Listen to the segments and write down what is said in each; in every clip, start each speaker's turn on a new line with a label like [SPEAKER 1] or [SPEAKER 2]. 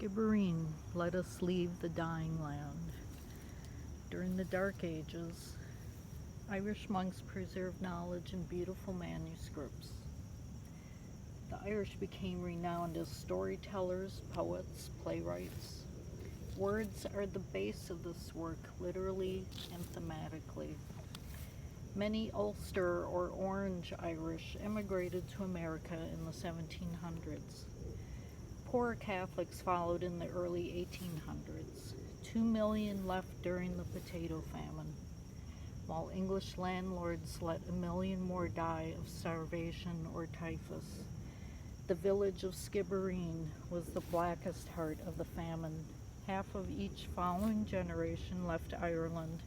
[SPEAKER 1] Skibbereen, let us leave the dying land. During the Dark Ages, Irish monks preserved knowledge in beautiful manuscripts. The Irish became renowned as storytellers, poets, playwrights. Words are the base of this work, literally and thematically. Many Ulster or Orange Irish immigrated to America in the 1700s. Poor Catholics followed in the early 1800s. 2 million left during the potato famine, while English landlords let 1 million more die of starvation or typhus. The village of Skibbereen was the blackest heart of the famine. Half of each following generation left Ireland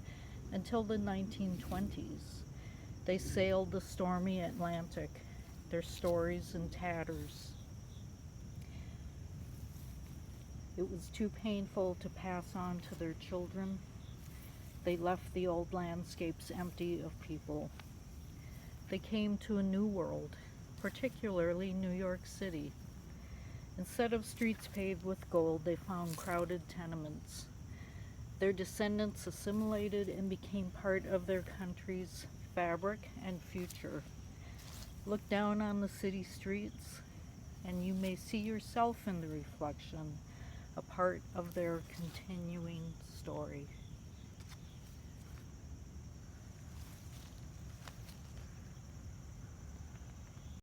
[SPEAKER 1] until the 1920s. They sailed the stormy Atlantic, their stories in tatters. It was too painful to pass on to their children. They left the old landscapes empty of people. They came to a new world, particularly New York City. Instead of streets paved with gold, they found crowded tenements. Their descendants assimilated and became part of their country's fabric and future. Look down on the city streets, and you may see yourself in the reflection, a part of their continuing story.